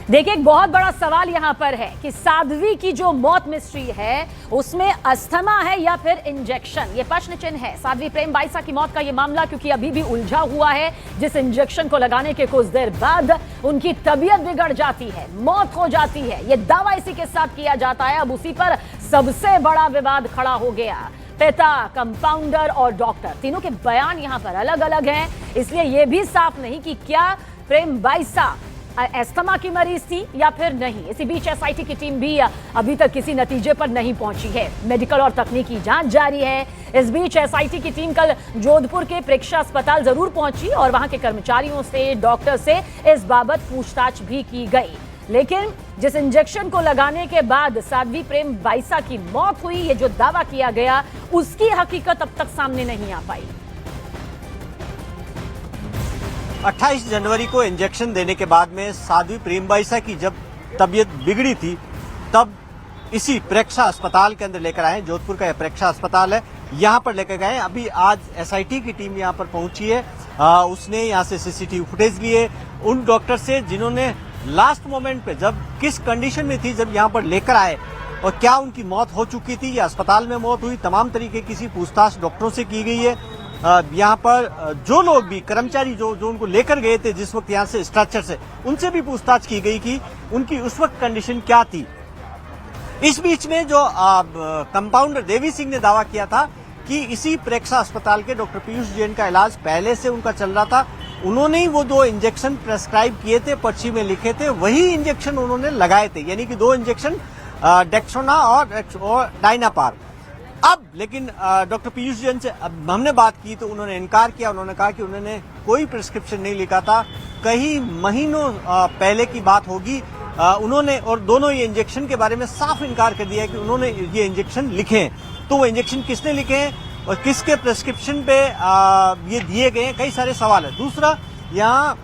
देखिए, एक बहुत बड़ा सवाल यहां पर है कि साध्वी की जो मौत मिस्ट्री है उसमें अस्थमा है या फिर इंजेक्शन, ये प्रश्न चिन्ह है। साध्वी प्रेम बाईसा की मौत का ये मामला क्योंकि अभी भी उलझा हुआ है। जिस इंजेक्शन को लगाने के कुछ देर बाद उनकी तबीयत बिगड़ जाती है, मौत हो जाती है, ये दावा इसी के साथ किया जाता है। अब उसी पर सबसे बड़ा विवाद खड़ा हो गया। पिता, कंपाउंडर और डॉक्टर, तीनों के बयान यहां पर अलग अलग हैं, इसलिए यह भी साफ नहीं कि क्या प्रेम बाईसा अस्थमा की मरीज थी या फिर नहीं। इसी बीच एसआईटी की टीम भी अभी तक किसी नतीजे पर नहीं पहुंची है। मेडिकल और तकनीकी जांच जारी है। इस बीच एसआईटी की टीम कल जोधपुर के प्रेक्षा अस्पताल जरूर पहुंची और वहां के कर्मचारियों से, डॉक्टर से इस बाबत पूछताछ भी की गई। लेकिन जिस इंजेक्शन को लगाने के बाद साध्वी प्रेम बाईसा की मौत हुई, ये जो दावा किया गया, उसकी हकीकत अब तक सामने नहीं आ पाई। 28 जनवरी को इंजेक्शन देने के बाद में साध्वी प्रेम बाईसा की जब तबीयत बिगड़ी थी, तब इसी प्रेक्षा अस्पताल के अंदर लेकर आए। जोधपुर का यह प्रेक्षा अस्पताल है, यहाँ पर लेकर गए। अभी आज एसआईटी की टीम यहाँ पर पहुंची है। उसने यहाँ से सीसीटीवी फुटेज लिए उन डॉक्टर से जिन्होंने लास्ट मोमेंट पे जब किस कंडीशन में थी जब यहाँ पर लेकर आए और क्या उनकी मौत हो चुकी थी या अस्पताल में मौत हुई, तमाम तरीके की पूछताछ डॉक्टरों से की गई है। यहाँ पर जो लोग भी कर्मचारी जो उनको लेकर गए थे जिस वक्त यहाँ से स्ट्रक्चर से, उनसे भी पूछताछ की गई कि उनकी उस वक्त कंडीशन क्या थी। इस बीच में जो कंपाउंडर देवी सिंह ने दावा किया था कि इसी प्रेक्षा अस्पताल के डॉक्टर पीयूष जैन का इलाज पहले से उनका चल रहा था। उन्होंने ही वो 2 इंजेक्शन प्रेस्क्राइब किए थे, पर्ची में लिखे थे, वही इंजेक्शन उन्होंने लगाए थे, यानी कि 2 इंजेक्शन डेक्सोना और डायनापार। अब लेकिन डॉक्टर पीयूष जैन से अब हमने बात की तो उन्होंने इनकार किया। उन्होंने कहा कि उन्होंने कोई प्रिस्क्रिप्शन नहीं लिखा था, कई महीनों पहले की बात होगी। उन्होंने और दोनों ये इंजेक्शन के बारे में साफ इनकार कर दिया कि उन्होंने ये इंजेक्शन लिखे हैं। तो वो इंजेक्शन किसने लिखे हैं और किसके प्रिस्क्रिप्शन पे ये दिए गए हैं, कई सारे सवाल है। दूसरा, यहाँ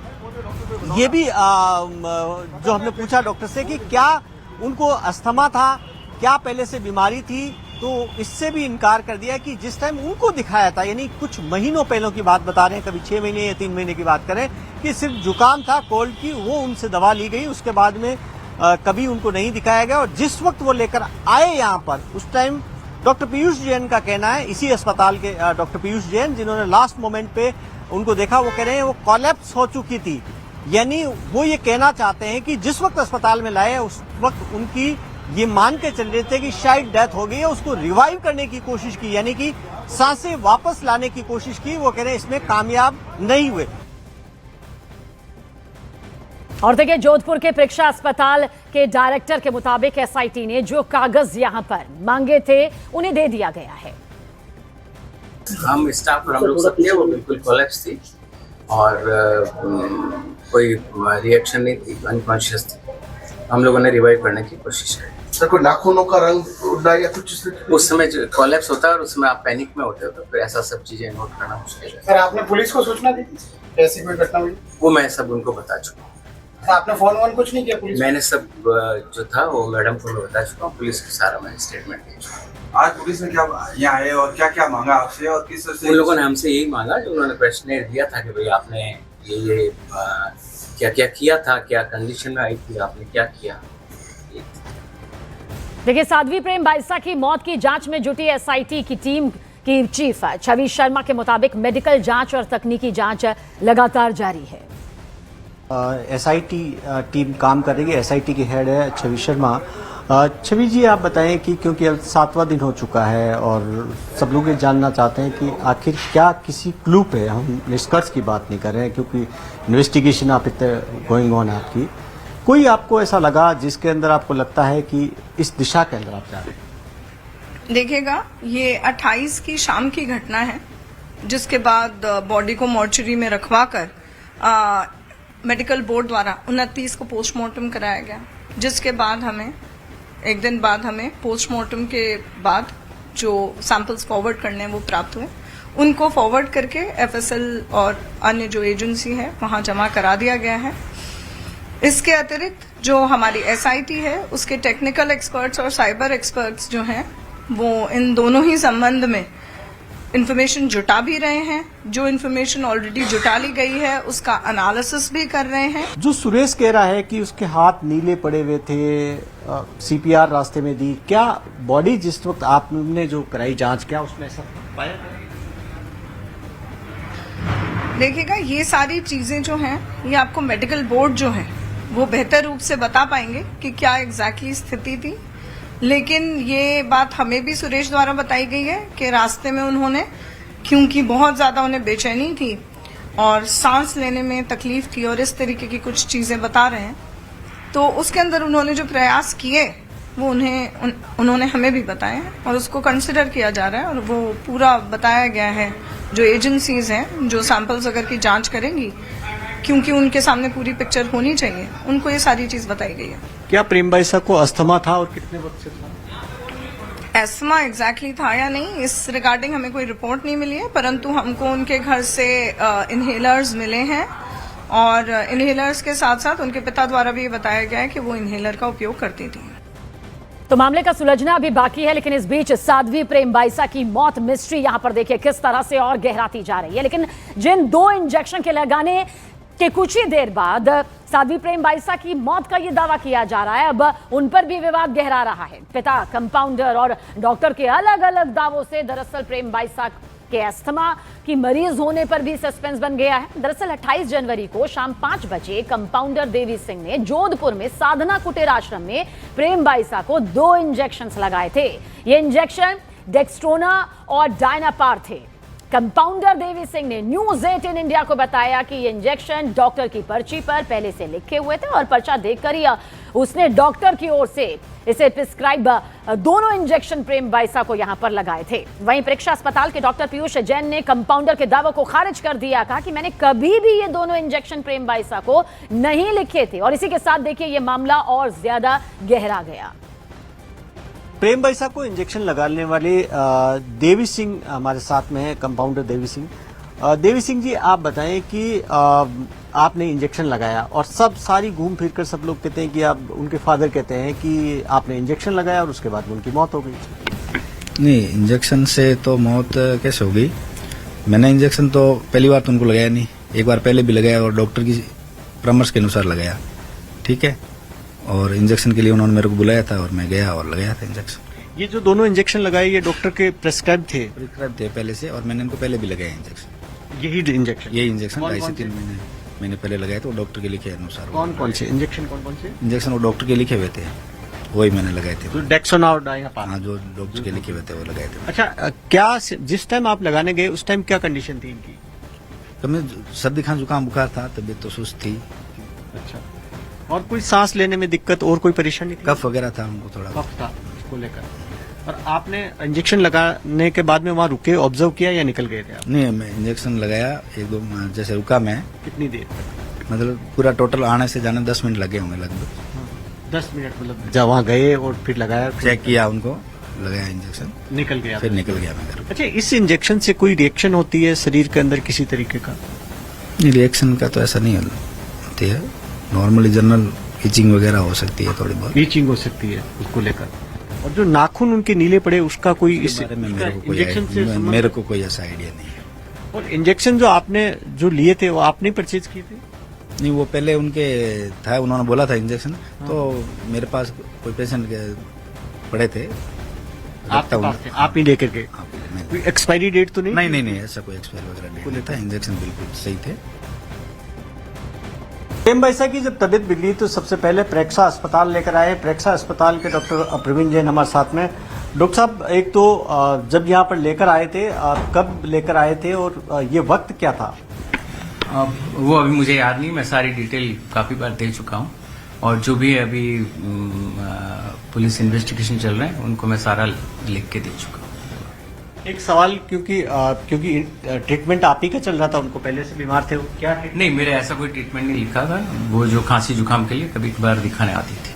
ये भी जो हमने पूछा डॉक्टर से कि क्या उनको अस्थमा था, क्या पहले से बीमारी थी, तो इससे भी इनकार कर दिया कि जिस टाइम उनको दिखाया था, यानी कुछ महीनों पहले की बात बता रहे हैं, कभी 6 महीने या 3 महीने की बात करें, कि सिर्फ जुकाम था, कोल्ड की, वो उनसे दवा ली गई, उसके बाद में कभी उनको नहीं दिखाया गया। और जिस वक्त वो लेकर आए यहाँ पर, उस टाइम डॉक्टर पीयूष जैन का कहना है, इसी अस्पताल के डॉक्टर पीयूष जैन जिन्होंने लास्ट मोमेंट पे उनको देखा, वो कह रहे हैं वो कोलैप्स हो चुकी थी। यानी वो ये कहना चाहते हैं कि जिस वक्त अस्पताल में लाए उस वक्त उनकी ये मान के चल रहे थे कि शायद डेथ हो गई है, उसको रिवाइव करने की कोशिश की, यानी कि सांसें वापस लाने की कोशिश की। वो कह रहे हैं इसमें कामयाब नहीं हुए। और देखिए, जोधपुर के प्रेक्षा अस्पताल के डायरेक्टर के मुताबिक एसआईटी ने जो कागज यहां पर मांगे थे उन्हें दे दिया गया है। हम स्टाफ और हम लोग सब थे, वो बिल्कुल कोलैप्स थी और कोई रिएक्शन नहीं थी, अनकॉन्शियस थी। हम लोगों ने रिवाइव करने की कोशिश की। सर, कोई नाखूनों का रंग उड़ा या कुछ उस समय जो कोलैप्स होता है और उसमें आप पैनिक में होते हो, तो फिर ऐसा सब चीजें नोट करना मुश्किल है। सर, आपने पुलिस को सूचना दी थी ऐसी कोई घटना हुई? वो मैं सब उनको बता चुका हूँ। आपने फोन कुछ नहीं किया पुलिस? मैंने सब जो था वो मैडम को बता चुका हूँ, पुलिस को सारा मैंने स्टेटमेंट दे चुका हूँ। आज पुलिस ने क्या यहाँ आए और क्या क्या मांगा आपसे और किस तरह से? उन लोगों ने हमसे यही मांगा जो उन्होंने क्वेश्चनेयर दिया था कि भाई आपने ये क्या क्या किया था, क्या कंडीशन में आई थी, आपने क्या किया। देखिए, साध्वी प्रेम बाईसा की मौत की जांच में जुटी एसआईटी की टीम की चीफ छवि शर्मा के मुताबिक मेडिकल जांच और तकनीकी जांच लगातार जारी है। एसआईटी टीम काम कर रही है। एसआईटी की हेड है छवि शर्मा। छवि जी, आप बताएं कि क्योंकि अब 7वां दिन हो चुका है और सब लोग ये जानना चाहते हैं कि आखिर क्या किसी क्लू पे, हम निष्कर्ष की बात नहीं कर रहे हैं क्योंकि इन्वेस्टिगेशन आप इतने गोइंग ऑन है आपकी, कोई आपको ऐसा लगा जिसके अंदर आपको लगता है कि इस दिशा के अंदर आप जा रहे हैं? देखिएगा, ये 28 की शाम की घटना है, जिसके बाद बॉडी को मॉर्चरी में रखवाकर मेडिकल बोर्ड द्वारा 29 को पोस्टमार्टम कराया गया, जिसके बाद हमें एक दिन बाद हमें पोस्टमार्टम के बाद जो सैंपल्स फॉरवर्ड करने हैं वो प्राप्त हुए। उनको फॉरवर्ड करके एफएसएल और अन्य जो एजेंसी है वहां जमा करा दिया गया है। इसके अतिरिक्त जो हमारी एसआईटी है उसके टेक्निकल एक्सपर्ट्स और साइबर एक्सपर्ट्स जो हैं वो इन दोनों ही संबंध में इंफॉर्मेशन जुटा भी रहे हैं। जो इंफॉर्मेशन ऑलरेडी जुटा ली गई है उसका एनालिसिस भी कर रहे हैं। जो सुरेश कह रहा है कि उसके हाथ नीले पड़े हुए थे, सीपीआर रास्ते में दी, क्या बॉडी जिस वक्त आपने जो कराई जांच, क्या उसमें ऐसा पाया? देखिएगा, ये सारी चीजें जो हैं ये आपको मेडिकल बोर्ड जो है वो बेहतर रूप से बता पाएंगे कि क्या एग्जैक्टली स्थिति थी। लेकिन ये बात हमें भी सुरेश द्वारा बताई गई है कि रास्ते में उन्होंने, क्योंकि बहुत ज्यादा उन्हें बेचैनी थी और सांस लेने में तकलीफ थी और इस तरीके की कुछ चीजें बता रहे हैं, तो उसके अंदर उन्होंने जो प्रयास किए वो उन्होंने हमें भी बताए हैं और उसको कंसिडर किया जा रहा है और वो पूरा बताया गया है। जो एजेंसीज हैं जो सैंपल्स अगर की जांच करेंगी, क्योंकि उनके सामने पूरी पिक्चर होनी चाहिए, उनको ये सारी चीज बताई गई है। क्या प्रेम बाईसा को अस्थमा था और कितने वक्त से था? एस्मा एग्जैक्टली था या नहीं, इस रिगार्डिंग हमें कोई रिपोर्ट नहीं मिली है, परंतु हमको उनके घर से इनहेलर्स मिले हैं और इनहेलर्स के साथ साथ उनके पिता द्वारा भी ये बताया गया है कि वो इनहेलर का उपयोग करती थी। तो मामले का सुलझना अभी बाकी है, लेकिन इस बीच साध्वी प्रेम बाईसा की मौत मिस्ट्री यहां पर देखिए किस तरह से और गहराती जा रही है। लेकिन जिन 2 इंजेक्शन के लगाने के कुछ ही देर बाद साध्वी प्रेम बाईसा की मौत का यह दावा किया जा रहा है, अब उन पर भी विवाद गहरा रहा है। पिता, कंपाउंडर और डॉक्टर के अलग अलग दावों से दरअसल प्रेम बाईसा के अस्थमा की मरीज होने पर भी सस्पेंस बन गया है। दरअसल 28 जनवरी को शाम 5 बजे कंपाउंडर देवी सिंह ने जोधपुर में साधना कुटीर आश्रम में प्रेम बाईसा को 2 इंजेक्शंस लगाए थे। ये इंजेक्शन डेक्स्ट्रोना और डायनापार थे। कंपाउंडर देवी सिंह ने न्यूज 18 इंडिया को बताया कि ये इंजेक्शन डॉक्टर की पर्ची पर पहले से लिखे हुए थे और पर्चा देखकर ही उसने डॉक्टर की ओर से इसे प्रिस्क्राइब दोनों इंजेक्शन प्रेम बाईसा को यहां पर लगाए थे। वहीं प्रेक्षा अस्पताल के डॉक्टर पीयूष जैन ने कंपाउंडर के दावों को खारिज कर दिया, कहा कि मैंने कभी भी ये दोनों इंजेक्शन प्रेम बाईसा को नहीं लिखे थे। और इसी के साथ देखिए ये मामला और ज्यादा गहरा गया। प्रेम बाईसा को इंजेक्शन लगाने वाले देवी सिंह हमारे साथ में है, कंपाउंडर देवी सिंह। देवी सिंह जी, आप बताएं कि आपने इंजेक्शन लगाया और सारी घूम फिर कर सब लोग कहते हैं कि आप, उनके फादर कहते हैं कि आपने इंजेक्शन लगाया और उसके बाद उनकी मौत हो गई। नहीं, इंजेक्शन से तो मौत कैसे हो गई? मैंने इंजेक्शन तो पहली बार तो उनको लगाया नहीं, एक बार पहले भी लगाया और डॉक्टर की परामर्श के अनुसार लगाया, ठीक है। और इंजेक्शन के लिए उन्होंने मेरे को बुलाया था और मैं गया और लगाया था इंजेक्शन। ये जो दोनों इंजेक्शन लगाए ये डॉक्टर के प्रेस्क्राइब थे? प्रिस्क्राइब थे पहले से, और मैंने इनको पहले भी लगाया इंजेक्शन। यही इंजेक्शन 2.5 से 3 महीने पहले लगाए थे, वो डॉक्टर के लिखे अनुसार। कौन से इंजेक्शन? कौन से इंजेक्शन वो डॉक्टर के लिखे हुए थे, वही मैंने लगाए थे। डेक्सोना और डायनापार? हाँ, जो डॉक्टर के लिखे हुए थे वो लगाए थे। अच्छा, क्या जिस टाइम आप लगाने गए उस टाइम क्या कंडीशन थी इनकी? तो मैं सर्दी खांसी जुकाम बुखार था, तबीयत तो सुस्त थी। अच्छा, और कोई सांस लेने में दिक्कत और कोई परेशानी थी? कफ वगैरह था उनको, थोड़ा कफ था उसको लेकर। और आपने इंजेक्शन लगाने के बाद में वहाँ रुके, ऑब्जर्व किया या निकल गए थे आप? नहीं, मैं इंजेक्शन लगाया, 1-2 जैसे रुका मैं। कितनी देर तक? मतलब पूरा टोटल आने से जाने 10 मिनट लगे होंगे लगभग। 10 मिनट? मतलब जब वहाँ गए और फिर लगाया, चेक किया उनको, लगाया इंजेक्शन, निकल गया, फिर निकल गया मैं घर। अच्छा, इस इंजेक्शन से कोई रिएक्शन होती है शरीर के अंदर किसी तरीके का? रिएक्शन का तो ऐसा नहीं होती है, नॉर्मली जनरल इचिंग वगैरह हो सकती है, थोड़ी बहुत ईचिंग हो सकती है उसको लेकर। और जो नाखून उनके नीले पड़े उसका कोई इस बारे में इंजेक्शन से मेरे को कोई ऐसा आइडिया नहीं है। और इंजेक्शन जो आपने जो लिए थे वो आपने परचेज किए थे? नहीं, वो पहले उनके था, उन्होंने बोला था इंजेक्शन, तो मेरे पास कोई पेशेंट के पड़े थे, आप ही लेकर गए? कोई एक्सपायरी डेट तो नहीं? नहीं, ऐसा कोई एक्सपायरी वगैरह नहीं था, इंजेक्शन बिल्कुल सही थे। प्रेम बाईसा की जब तबीयत बिगड़ी तो सबसे पहले प्रेक्षा अस्पताल लेकर आए। प्रेक्षा अस्पताल के डॉक्टर प्रवीण जैन हमारे साथ में। डॉक्टर साहब, एक तो जब यहाँ पर लेकर आए थे, कब लेकर आए थे और ये वक्त क्या था? वो अभी मुझे याद नहीं, मैं सारी डिटेल काफी बार दे चुका हूँ और जो भी अभी पुलिस इन्वेस्टिगेशन चल रहे हैं उनको मैं सारा लिख के दे चुका हूँ। एक सवाल, क्योंकि ट्रीटमेंट आप ही का चल रहा था, उनको पहले से बीमार थे वो, क्या नहीं, मेरे ऐसा कोई ट्रीटमेंट नहीं लिखा था, वो जो खांसी जुकाम के लिए कभी कभार दिखाने आती थी।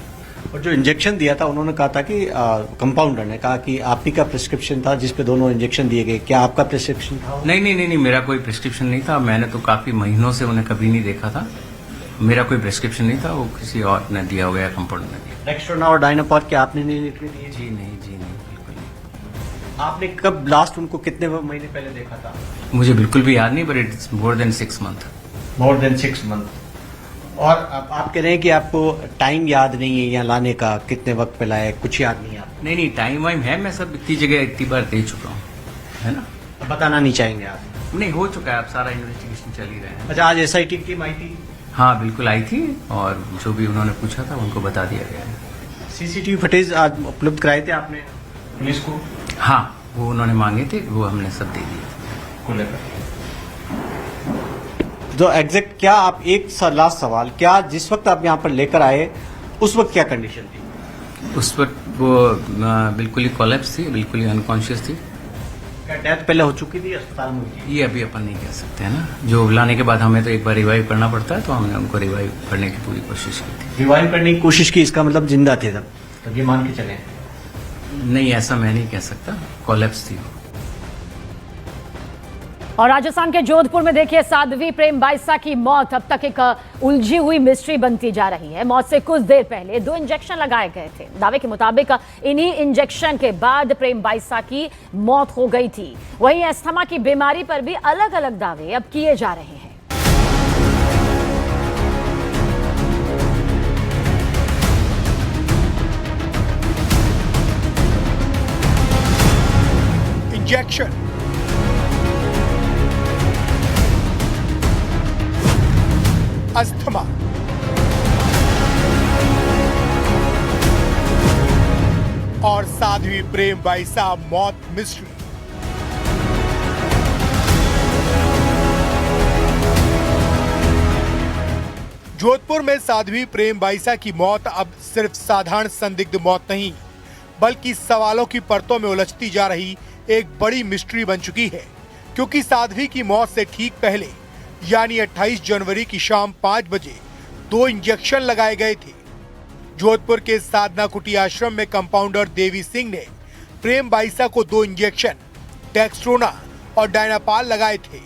और जो इंजेक्शन दिया था उन्होंने कहा था कि कंपाउंडर ने कहा कि आप ही का प्रिस्क्रिप्शन था जिस पे दोनों इंजेक्शन दिए गए, क्या आपका प्रिस्क्रिप्शन था? नहीं, मेरा कोई प्रिस्क्रिप्शन नहीं था, मैंने तो काफी महीनों से उन्हें कभी नहीं देखा था, मेरा कोई प्रिस्क्रिप्शन नहीं था, वो किसी और ने दिया हुआ है, कंपाउंडर ने दिया। डेक्स्ट्रोना और डायनापार के आपने नहीं लिखे दिए? जी नहीं, बिल्कुल नहीं। आपने कब लास्ट उनको कितने महीने पहले देखा था? मुझे बिल्कुल भी याद नहीं, but it's more than 6 month. More than 6 month. और अब आप कह रहे हैं कि आपको टाइम याद नहीं है यहाँ लाने का, कितने वक्त पे लाए, कुछ याद नहीं है आपको? नहीं, टाइम वाइम है, मैं सब इतनी जगह इतनी बार दे चुका हूँ, है ना। बताना नहीं चाहेंगे आप? नहीं, हो चुका है, अब सारा इन्वेस्टिगेशन चल ही रहा है। अच्छा, आज SIT की टीम आई थी? हाँ, बिल्कुल आई थी, और जो भी उन्होंने पूछा था उनको बता दिया गया है। CCTV फुटेज आज उपलब्ध कराए थे आपने पुलिस को? हाँ, वो उन्होंने मांगे थे, वो हमने सब दे दिए को लेकर जो एग्जैक्ट क्या आप एक लास्ट सवाल, क्या जिस वक्त आप यहाँ पर लेकर आए उस वक्त क्या कंडीशन थी? उस वक्त वो बिल्कुल ही कोलैप्स थी, बिल्कुल ही अनकॉन्शियस थी। क्या डेथ पहले हो चुकी थी, अस्पताल में हुई थी? ये अभी अपन नहीं कह सकते हैं ना, जो लाने के बाद हमें तो एक बार रिवाइव करना पड़ता है, तो हमने उनको रिवाइव करने की पूरी कोशिश की थी। रिवाइव करने की कोशिश की, इसका मतलब जिंदा थे तब ये मान के चले? नहीं, ऐसा मैं नहीं कह सकता, कोलैप्स थी वो। और राजस्थान के जोधपुर में देखिए, साध्वी प्रेम बाइसा की मौत अब तक एक उलझी हुई मिस्ट्री बनती जा रही है। मौत से कुछ देर पहले 2 इंजेक्शन लगाए गए थे। दावे के मुताबिक इन्हीं इंजेक्शन के बाद प्रेम बाइसा की मौत हो गई थी। वहीं अस्थमा की बीमारी पर भी अलग अलग दावे अब किए जा रहे हैं। इंजेक्शन, अस्थमा, और साध्वी प्रेम बाइसा मौत मिस्ट्री। जोधपुर में साध्वी प्रेम बाइसा की मौत अब सिर्फ साधारण संदिग्ध मौत नहीं, बल्कि सवालों की परतों में उलझती जा रही एक बड़ी मिस्ट्री बन चुकी है। क्योंकि साध्वी की मौत से ठीक पहले यानी 28 जनवरी की शाम 5 बजे 2 इंजेक्शन लगाए गए थे। जोधपुर के साधना कुटी आश्रम में कंपाउंडर देवी सिंह ने प्रेम बाइसा को 2 इंजेक्शन डेक्स्ट्रोना और डायनापाल लगाए थे।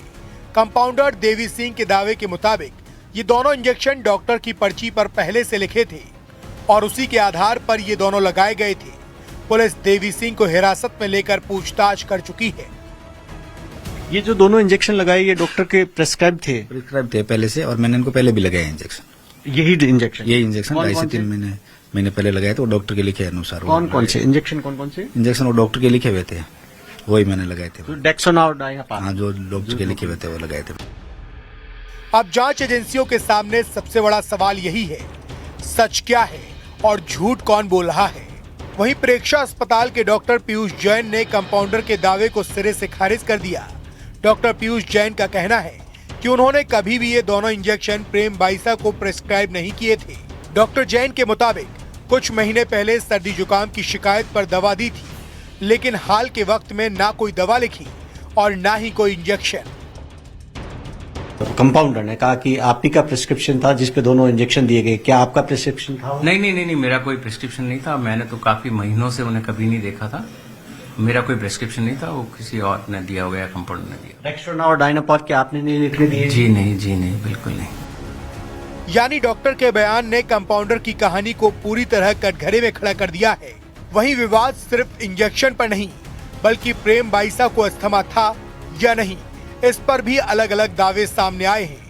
कंपाउंडर देवी सिंह के दावे के मुताबिक ये दोनों इंजेक्शन डॉक्टर की पर्ची पर पहले से लिखे थे और उसी के आधार पर ये दोनों लगाए गए थे। पुलिस देवी सिंह को हिरासत में लेकर पूछताछ कर चुकी है। ये जो दोनों इंजेक्शन लगाए, ये डॉक्टर के प्रेस्क्राइब थे पहले से, और मैंने इनको पहले भी लगाया इंजेक्शन। यही इंजेक्शन 2.5 से 3 महीने पहले लगाए थे, वो डॉक्टर के लिखे अनुसार। कौन से इंजेक्शन? कौन से इंजेक्शन वो डॉक्टर के लिखे हुए थे, वही मैंने लगाए थे। डेक्सोना और डायनापाल? हाँ, जो डॉक्टर के लिखे हुए थे वो लगाए थे। अब जांच एजेंसियों के सामने सबसे बड़ा सवाल यही है, सच क्या है और झूठ कौन बोल रहा है। वहीं प्रेक्षा अस्पताल के डॉक्टर पीयूष जैन ने कंपाउंडर के दावे को सिरे से खारिज कर दिया। डॉक्टर पीयूष जैन का कहना है कि उन्होंने कभी भी ये दोनों इंजेक्शन प्रेम बाइसा को प्रेस्क्राइब नहीं किए थे। डॉक्टर जैन के मुताबिक कुछ महीने पहले सर्दी जुकाम की शिकायत पर दवा दी थी, लेकिन हाल के वक्त में ना कोई दवा लिखी और ना ही कोई इंजेक्शन। कंपाउंडर ने कहा कि आप ही का प्रिस्क्रिप्शन था जिसपे दोनों इंजेक्शन दिए गए, क्या आपका प्रिस्क्रिप्शन था? नहीं, मेरा कोई प्रिस्क्रिप्शन नहीं था। मैंने तो काफी महीनों से उन्हें कभी नहीं देखा था। मेरा कोई प्रिस्क्रिप्शन नहीं था, वो किसी और ने दिया हो गया, कंपाउंडर ने दिया। डेक्स्ट्रोना और डायनापाल क्या आपने नहीं लिख के दिए? जी नहीं, बिल्कुल नहीं। यानी डॉक्टर के बयान ने कंपाउंडर की कहानी को पूरी तरह कटघरे में खड़ा कर दिया है। वहीं विवाद सिर्फ इंजेक्शन पर नहीं, बल्कि प्रेम बाइसा को अस्थमा था या नहीं, इस पर भी अलग अलग दावे सामने आए हैं।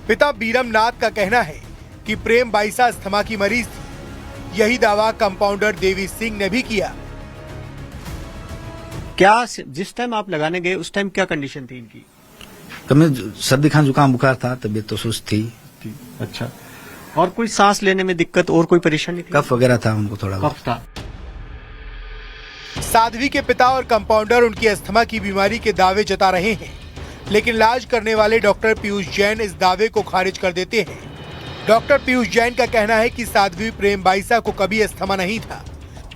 पिता बीरम नाथ का कहना है कि प्रेम बाइसा अस्थमा की मरीज थी। यही दावा कंपाउंडर देवी सिंह ने भी किया। क्या जिस टाइम आप लगाने गए उस टाइम क्या कंडीशन थी इनकी? कभी सर्दी खांसी जुकाम बुखार था, तबीयत तो सुस्त थी। अच्छा, और कोई सांस लेने में दिक्कत और कोई परेशानी थी? कफ वगैरह था उनको, थोड़ा कफ था। साध्वी के पिता और कंपाउंडर उनकी अस्थमा की बीमारी के दावे जता रहे हैं, लेकिन इलाज करने वाले डॉक्टर पीयूष जैन इस दावे को खारिज कर देते हैं। डॉक्टर पीयूष जैन का कहना है कि साध्वी प्रेम बाइसा को कभी अस्थमा नहीं था।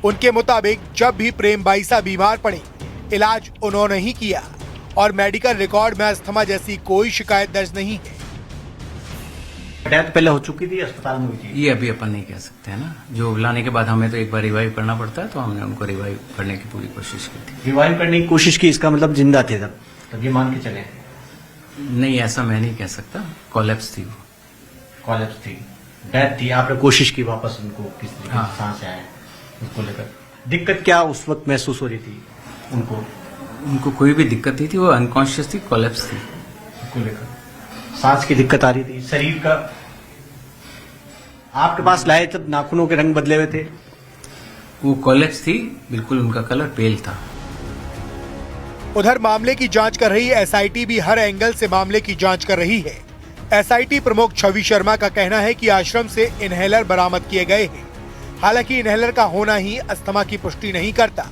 उनके मुताबिक जब भी प्रेम बाइसा बीमार पड़े, इलाज उन्होंने ही किया और मेडिकल रिकॉर्ड में अस्थमा जैसी कोई शिकायत दर्ज नहीं है। डेथ पहले हो चुकी थी, अस्पताल में हुई थी? ये अभी अपन नहीं कह सकते हैं ना, जो लाने के बाद हमें तो एक बार रिवाइव करना पड़ता है, तो हमने उनको रिवाइव करने की पूरी कोशिश की थी। रिवाइव करने की कोशिश की, इसका मतलब जिंदा थे तब ये मान के चले? नहीं, ऐसा मैं नहीं कह सकता, कोलैप्स थी वो। कोलैप्स थी, डेथ थी। आपने कोशिश की वापस उनको किस तरीके से सांस आए उसको लेकर? दिक्कत क्या उस वक्त महसूस हो रही थी उनको? उनको कोई भी दिक्कत नहीं थी, वो अनकॉन्शियस थी, कोलैप्स थी को लेकर। सांस की दिक्कत आ रही थी, शरीर का आपके पास लाए तब नाखूनों के रंग बदले हुए थे? वो कोलैप्स थी, बिल्कुल उनका कलर पेल था। उधर मामले की जांच कर रही एसआईटी भी हर एंगल से मामले की जांच कर रही है। एसआईटी प्रमुख छवि शर्मा का कहना है कि आश्रम से इनहेलर बरामद किए गए हैं। हालांकि इनहेलर का होना ही अस्थमा की पुष्टि नहीं करता।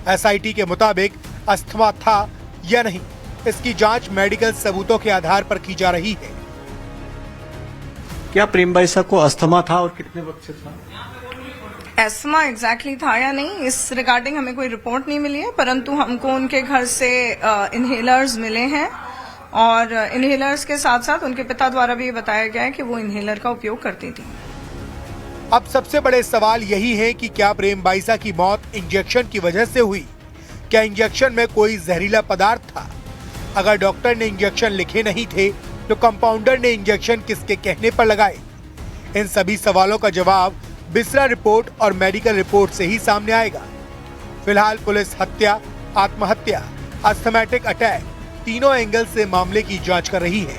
एसआईटी के मुताबिक अस्थमा था या नहीं, इसकी जांच मेडिकल सबूतों के आधार पर की जा रही है। क्या प्रेम बाईसा को अस्थमा था और कितने वक्त से था? एस्मा एग्जैक्टली था या नहीं, इस रिगार्डिंग हमें कोई रिपोर्ट नहीं मिली है, परंतु हमको उनके घर से इनहेलर्स मिले हैं और इनहेलर्स के साथ साथ उनके पिता द्वारा भी ये बताया गया है कि वो इनहेलर का उपयोग करती थी। अब सबसे बड़े सवाल यही है कि क्या प्रेम बाईसा की मौत इंजेक्शन की वजह से हुई? क्या इंजेक्शन में कोई जहरीला पदार्थ था? अगर डॉक्टर ने इंजेक्शन लिखे नहीं थे तो कंपाउंडर ने इंजेक्शन किसके कहने पर लगाए? इन सभी सवालों का जवाब बिसरा रिपोर्ट और मेडिकल रिपोर्ट से ही सामने आएगा। फिलहाल पुलिस हत्या, आत्महत्या, अस्थमैटिक अटैक तीनों एंगल से मामले की जांच कर रही है।